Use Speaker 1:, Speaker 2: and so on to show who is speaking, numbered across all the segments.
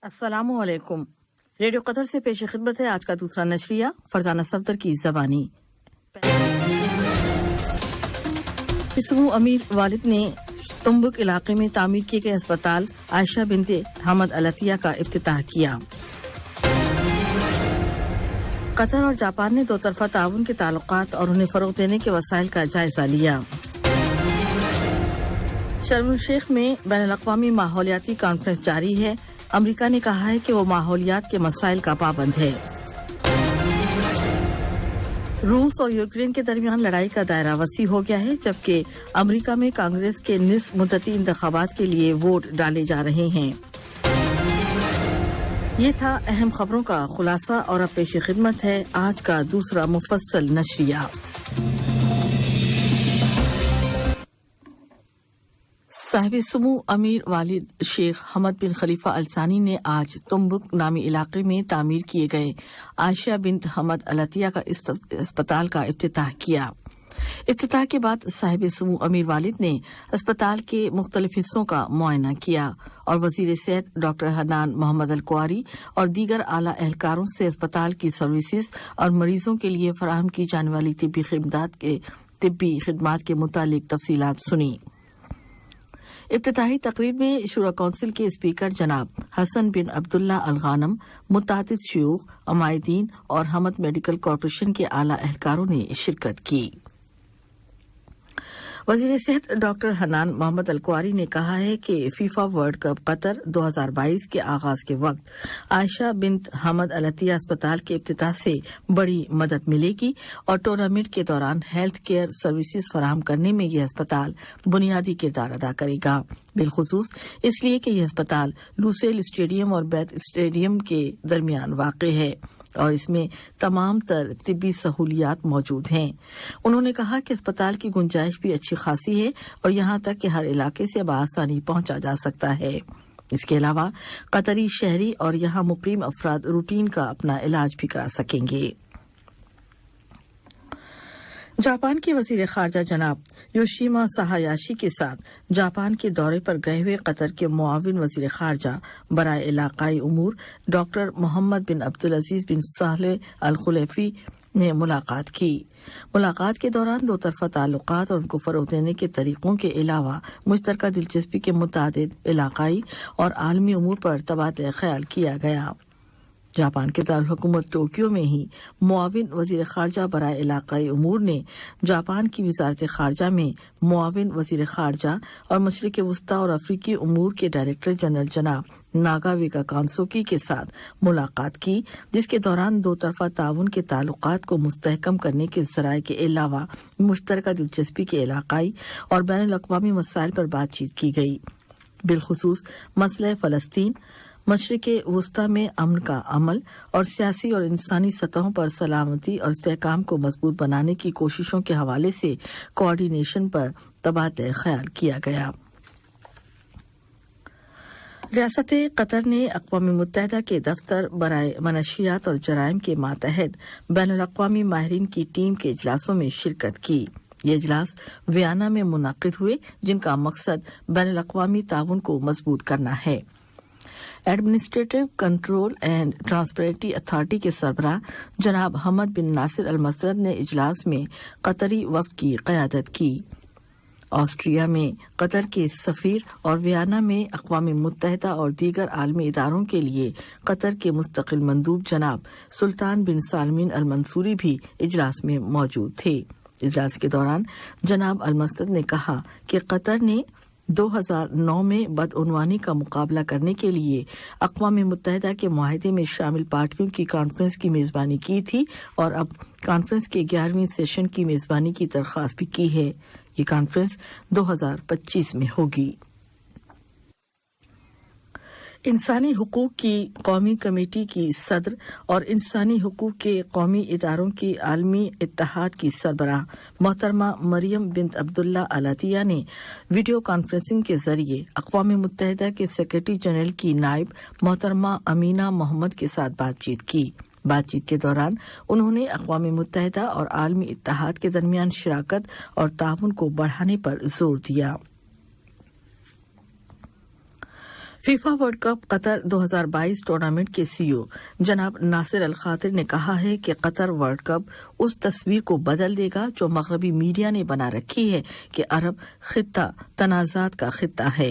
Speaker 1: السلام علیکم۔ ریڈیو قطر سے پیش خدمت ہے آج کا دوسرا نشریہ فرزانہ صفدر کی زبانی۔ اسمو امیر والد نے تنبک علاقے میں تعمیر کیے گئے اسپتال عائشہ بنت حمد العطیہ کا افتتاح کیا۔ قطر اور جاپان نے دو طرفہ تعاون کے تعلقات اور انہیں فروغ دینے کے وسائل کا جائزہ لیا۔ شرم الشیخ میں بین الاقوامی ماحولیاتی کانفرنس جاری ہے۔ امریکہ نے کہا ہے کہ وہ ماحولیات کے مسائل کا پابند ہے۔ روس اور یوکرین کے درمیان لڑائی کا دائرہ وسیع ہو گیا ہے، جبکہ امریکہ میں کانگریس کے نصف مدتی انتخابات کے لیے ووٹ ڈالے جا رہے ہیں۔ یہ تھا اہم خبروں کا خلاصہ، اور اب پیش خدمت ہے آج کا دوسرا مفصل نشریہ۔ صاحب سمو امیر والد شیخ حمد بن خلیفہ الثانی نے آج تنبک نامی علاقے میں تعمیر کیے گئے عائشہ بنت حمد العطیہ کا اسپتال کا افتتاح کیا۔ افتتاح کے بعد صاحب سمو امیر والد نے اسپتال کے مختلف حصوں کا معائنہ کیا اور وزیر صحت ڈاکٹر حنان محمد القواری اور دیگر اعلیٰ اہلکاروں سے اسپتال کی سروسز اور مریضوں کے لیے فراہم کی جانے والی طبی خدمات کے متعلق تفصیلات سنی۔ افتتاحی تقریب میں شورا کونسل کے اسپیکر جناب حسن بن عبداللہ الغانم، متعدد شیوخ، عمائدین اور حمد میڈیکل کارپوریشن کے اعلیٰ اہلکاروں نے شرکت کی۔ وزیر صحت ڈاکٹر حنان محمد القواری نے کہا ہے کہ فیفا ورلڈ کپ قطر 2022 کے آغاز کے وقت عائشہ بنت حمد العطیہ اسپتال کے افتتاح سے بڑی مدد ملے گی، اور ٹورنامنٹ کے دوران ہیلتھ کیئر سروسز فراہم کرنے میں یہ اسپتال بنیادی کردار ادا کرے گا، بالخصوص اس لیے کہ یہ اسپتال لوسیل اسٹیڈیم اور بیت اسٹیڈیم کے درمیان واقع ہے اور اس میں تمام تر طبی سہولیات موجود ہیں۔ انہوں نے کہا کہ اسپتال کی گنجائش بھی اچھی خاصی ہے اور یہاں تک کہ ہر علاقے سے بآسانی پہنچا جا سکتا ہے۔ اس کے علاوہ قطری شہری اور یہاں مقیم افراد روٹین کا اپنا علاج بھی کرا سکیں گے۔ جاپان کے وزیر خارجہ جناب یوشیما سہایاشی کے ساتھ جاپان کے دورے پر گئے ہوئے قطر کے معاون وزیر خارجہ برائے علاقائی امور ڈاکٹر محمد بن عبدالعزیز بن صالح الخلیفی نے ملاقات کی۔ ملاقات کے دوران دو طرفہ تعلقات اور ان کو فروغ دینے کے طریقوں کے علاوہ مشترکہ دلچسپی کے متعدد علاقائی اور عالمی امور پر تبادلہ خیال کیا گیا۔ جاپان کے دارالحکومت ٹوکیو میں ہی معاون وزیر خارجہ برائے علاقائی امور نے جاپان کی وزارت خارجہ میں معاون وزیر خارجہ اور مشرق وسطی اور افریقی امور کے ڈائریکٹر جنرل جناب ناگاویکا کانسوکی کے ساتھ ملاقات کی، جس کے دوران دو طرفہ تعاون کے تعلقات کو مستحکم کرنے کے ذرائع کے علاوہ مشترکہ دلچسپی کے علاقائی اور بین الاقوامی مسائل پر بات چیت کی گئی، بالخصوص مسئلہ فلسطین، مشرق وسطی میں امن کا عمل اور سیاسی اور انسانی سطحوں پر سلامتی اور استحکام کو مضبوط بنانے کی کوششوں کے حوالے سے کوآرڈینیشن پر تبادلہ خیال کیا گیا۔ ریاست قطر نے اقوام متحدہ کے دفتر برائے منشیات اور جرائم کے ماتحت بین الاقوامی ماہرین کی ٹیم کے اجلاسوں میں شرکت کی۔ یہ اجلاس ویانا میں منعقد ہوئے، جن کا مقصد بین الاقوامی تعاون کو مضبوط کرنا ہے۔ Administrative control and transparency authority کے سربراہ جناب حمد بن ناصر المسرد نے اجلاس میں قطری وفد کی قیادت کی۔ آسٹریا میں قطر کے سفیر اور ویانا میں اقوام متحدہ اور دیگر عالمی اداروں کے لیے قطر کے مستقل مندوب جناب سلطان بن سالمین المنصوری بھی اجلاس میں موجود تھے۔ اجلاس کے دوران جناب المسرد نے کہا کہ قطر نے 2009 میں بدعنوانی کا مقابلہ کرنے کے لیے اقوام متحدہ کے معاہدے میں شامل پارٹیوں کی کانفرنس کی میزبانی کی تھی اور اب کانفرنس کے 11ویں سیشن کی میزبانی کی درخواست بھی کی ہے۔ یہ کانفرنس 2025 میں ہوگی۔ انسانی حقوق کی قومی کمیٹی کی صدر اور انسانی حقوق کے قومی اداروں کی عالمی اتحاد کی سربراہ محترمہ مریم بنت عبداللہ العطیہ نے ویڈیو کانفرنسنگ کے ذریعے اقوام متحدہ کے سیکرٹری جنرل کی نائب محترمہ امینہ محمد کے ساتھ بات چیت کی۔ بات چیت کے دوران انہوں نے اقوام متحدہ اور عالمی اتحاد کے درمیان شراکت اور تعاون کو بڑھانے پر زور دیا۔ FIFA world cup Qatar 2022 tournament के सीईओ जनाब नासिर अल खातिर ने कहा है कि कतर वर्ल्ड कप उस तस्वीर को बदल देगा जो मगरबी मीडिया ने बना रखी है कि अरब खित्ता तनाज़ात का खित्ता है।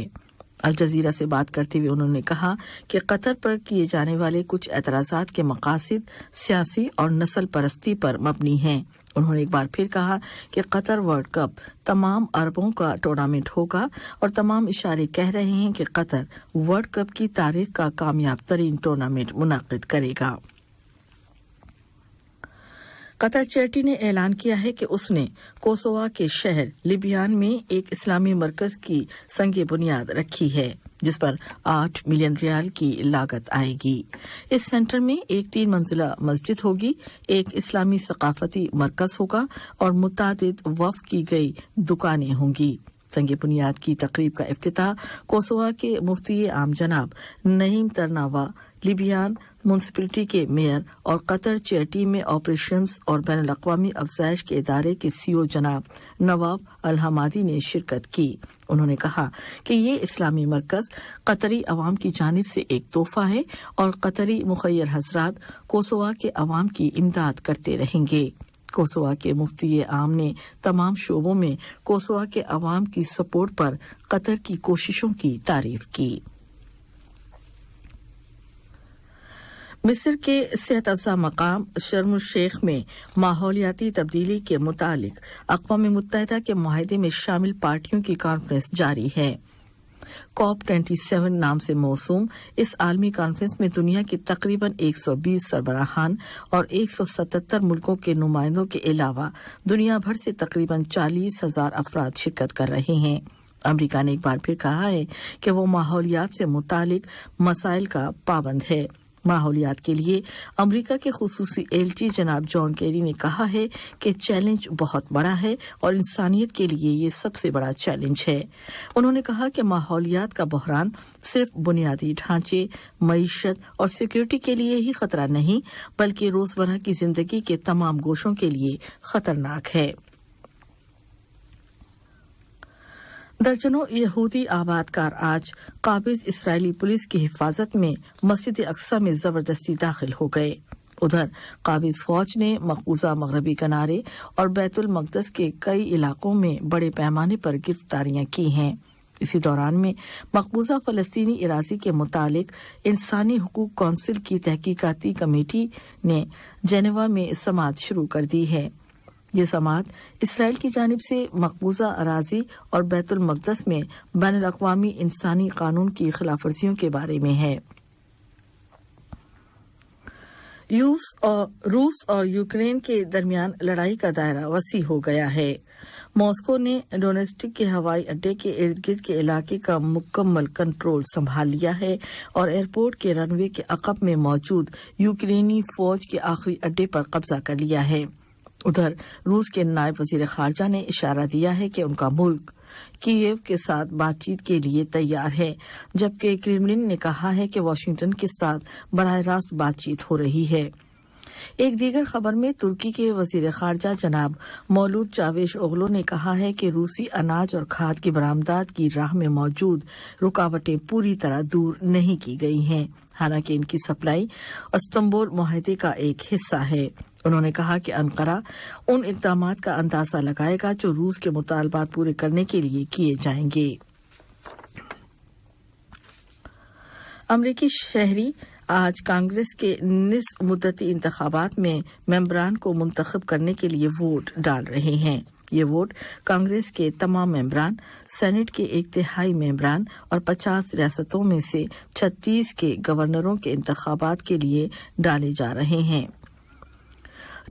Speaker 1: अल जजीरा से बात करते हुए उन्होंने कहा कि कतर पर किए जाने वाले कुछ एतराज़ात के मकासद सियासी और नस्ल परस्ती पर मबनी हैं। उन्होंने एक बार फिर कहा कि कतर वर्ल्ड कप तमाम अरबों का टूर्नामेंट होगा और तमाम इशारे कह रहे हैं कि कतर वर्ल्ड कप की तारीख का कामयाब तरीन टूर्नामेंट मुनाकिद करेगा। कतर चैरिटी ने ऐलान किया है कि उसने कोसोवा के शहर लिबियान में एक इस्लामी मरकज की संग बुनियाद रखी है जिस पर 8 मिलियन रियाल की लागत आएगी। इस सेंटर में एक 3 मंजिला मस्जिद होगी, एक इस्लामी सकाफती मरकज होगा और मुतादिद वक्फ की गई दुकानें होंगी। संग बुनियाद की तकरीब का इफ्तिताह कोसोवा के मुफ्ती आम जनाब नईम तरनावा, लिबियान म्यूनिसिपैलिटी के मेयर और कतर चैरिटी में ऑपरेशंस और बैनुल अक़वामी अफ़ज़ाइश के इदारे के सीईओ जनाब नवाब अल हमादी ने शिरकत की। उन्होंने कहा कि ये इस्लामी मरकज कतरी अवाम की जानिब से एक तोहफा है और कतरी मुखय्यर हज़रात कोसोवा के अवाम की इमदाद करते रहेंगे। कोसोवा के मुफ्ती आम ने तमाम शोबों में कोसोवा के अवाम की सपोर्ट पर कतर की कोशिशों की तारीफ की। मिस्र के सेहत अफ़ज़ा मकाम शर्म शेख में माहौलियाती तब्दीली के मुतालिक अक़वाम मुत्तहिदा के मुआहदे में शामिल पार्टियों की कॉन्फ्रेंस जारी है। COP27 नाम से मौसूम इस आलमी कॉन्फ्रेंस में दुनिया की तकरीबन 120 सरबराहान और 177 मुल्कों के नुमाइंदों के अलावा दुनिया भर से तकरीबन 40,000 अफराद शिरकत कर रहे हैं। अमेरिका ने एक बार फिर कहा है कि वो माहौलियात से मुतालिक मसाइल का पाबंद है। माहौलियात के लिए अमेरिका के खुसूसी एलची जनाब जॉन केरी ने कहा है कि चैलेंज बहुत बड़ा है और इंसानियत के लिए ये सबसे बड़ा चैलेंज है। उन्होंने कहा कि माहौलियात का बहरान सिर्फ बुनियादी ढांचे, मईशत और सिक्योरिटी के लिए ही खतरा नहीं बल्कि रोजमर्रा की जिंदगी के तमाम गोशों के लिए खतरनाक है। दर्जनों यहूदी आबादकार आज काबिज इस्राएली पुलिस की हिफाजत में मस्जिद अक्सा में जबरदस्ती दाखिल हो गए। उधर काबिज फौज ने मकबूजा मगरबी किनारे और बैतुल मक़दस के कई इलाकों में बड़े पैमाने पर गिरफ्तारियां की हैं। इसी दौरान में मकबूजा फलस्तीनी इराज़ी के मुतालिक इंसानी हुकूक कौंसिल की तहकीकाती कमेटी ने जेनेवा में समाअत शुरू कर दी है। ये समाअत इसराइल की जानिब से मकबूजा अराजी और बैतुल मक़दस में बैनुल अक़वामी इंसानी कानून की खिलाफवर्जियों के बारे में है। रूस और यूक्रेन के दरमियान लड़ाई का दायरा वसी हो गया है। मॉस्को ने डोनेस्टिक के हवाई अड्डे के इर्द गिर्द के इलाके का मुकम्मल कंट्रोल संभाल लिया है और एयरपोर्ट के रनवे के अक़ब में मौजूद यूक्रेनी फौज के आखिरी अड्डे पर कब्जा कर लिया है। उधर रूस के नायब वजीर खारजा ने इशारा दिया है कि उनका मुल्क कीव के साथ बातचीत के लिए तैयार है, जबकि क्रेमलिन ने कहा है कि वाशिंगटन के साथ बराह रास्त बातचीत हो रही है। एक दीगर खबर में तुर्की के वजीर खारजा जनाब मौलूद चावेश ओगलो ने कहा है कि रूसी अनाज और खाद की बरामदात की राह में मौजूद रुकावटें पूरी तरह दूर नहीं की गई हैं, हालांकि इनकी सप्लाई इस्तांबुल मुआहदे का एक हिस्सा है। उन्होंने कहा कि अंकारा उन इक़दामात का अंदाजा लगाएगा जो रूस के मुतालबात पूरे करने के लिए किए जाएंगे। अमरीकी शहरी आज कांग्रेस के निस्फ मुद्दती इंतखाबात में मेंबरान को मुंतखब करने के लिए वोट डाल रहे हैं। ये वोट कांग्रेस के तमाम मेंबरान, सेनेट के 1/3 मेंबरान और 50 रियासतों में से 36 के गवर्नरों के इंतखाबात के लिए डाले जा रहे हैं।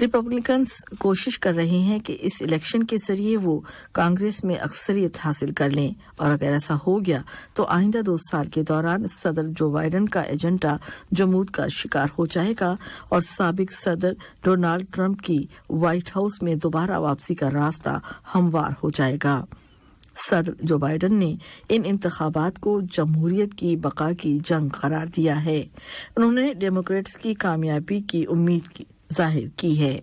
Speaker 1: रिपब्लिकन्स कोशिश कर रहे हैं कि इस इलेक्शन के जरिए वो कांग्रेस में अक्सरियत हासिल कर लें और अगर ऐसा हो गया तो आइंदा 2 साल के दौरान सदर जो बाइडेन का एजेंडा जमूद का शिकार हो जाएगा और साबिक सदर डोनाल्ड ट्रंप की व्हाइट हाउस में दोबारा वापसी का रास्ता हमवार हो जाएगा। सदर जो बाइडेन ने इन इंतखाबात को जमहूरियत की बका की जंग करार दिया है। उन्होंने डेमोक्रेट्स की कामयाबी की उम्मीद जाहिर की है।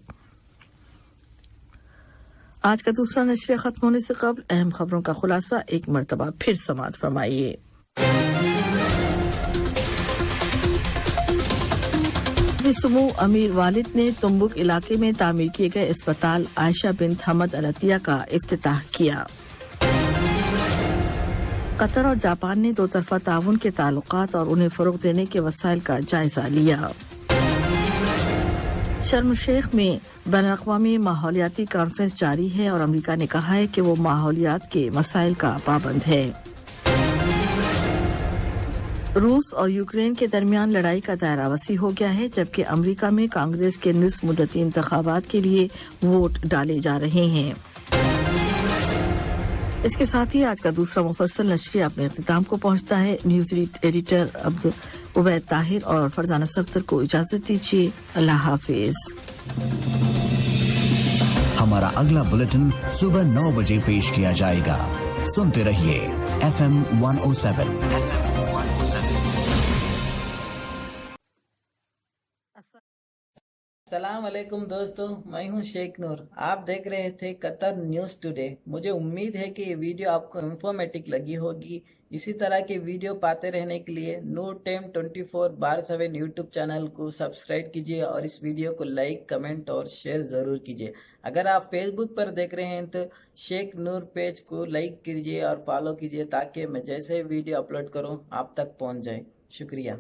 Speaker 1: आज का दूसरा नशर खत्म होने से कबल अहम खबरों का खुलासा एक मरतबा फिर समाअत फरमाइए। वली सुमू अमीर वालिद ने तुम्बुक इलाके में तामीर किए गए अस्पताल आयशा बिन्त हमद अल अतिया का इफ्तिताह किया। कतर और जापान ने दो तरफा ताउन के ताल्लुकात और उन्हें फरोग देने के वसाइल का जायजा लिया। शर्म शेख में बैनुल-अक़वामी माहौलियाती कॉन्फ्रेंस जारी है और अमेरिका ने कहा है कि वो माहौलियात के मसाइल का पाबंद है। रूस और यूक्रेन के दरमियान लड़ाई का दायरा वसी हो गया है, जबकि अमेरिका में कांग्रेस के निस्फ मुद्दती इंतखाबात के लिए वोट डाले जा रहे हैं। इसके साथ ही आज का दूसरा मुफस्सल नशरिया अपने इख्तिताम को पहुंचता है। न्यूज एडिटर अब्दुल उबैद ताहिर और फरजाना सफ्तर को इजाजत दीजिए। अल्लाह हाफिज।
Speaker 2: हमारा अगला बुलेटिन सुबह 9 बजे पेश किया जाएगा। सुनते रहिए FM 107।
Speaker 3: अस्सलाम वालेकुम दोस्तों, मैं हूं शेख नूर। आप देख रहे थे कतर न्यूज़ टुडे। मुझे उम्मीद है कि ये वीडियो आपको इंफॉर्मेटिव लगी होगी। इसी तरह के वीडियो पाते रहने के लिए नूर टाइम 24/7 यूट्यूब चैनल को सब्सक्राइब कीजिए और इस वीडियो को लाइक, कमेंट और शेयर ज़रूर कीजिए। अगर आप फेसबुक पर देख रहे हैं तो शेख नूर पेज को लाइक कीजिए और फॉलो कीजिए ताकि मैं जैसे वीडियो अपलोड करूँ आप तक पहुँच जाए। शुक्रिया।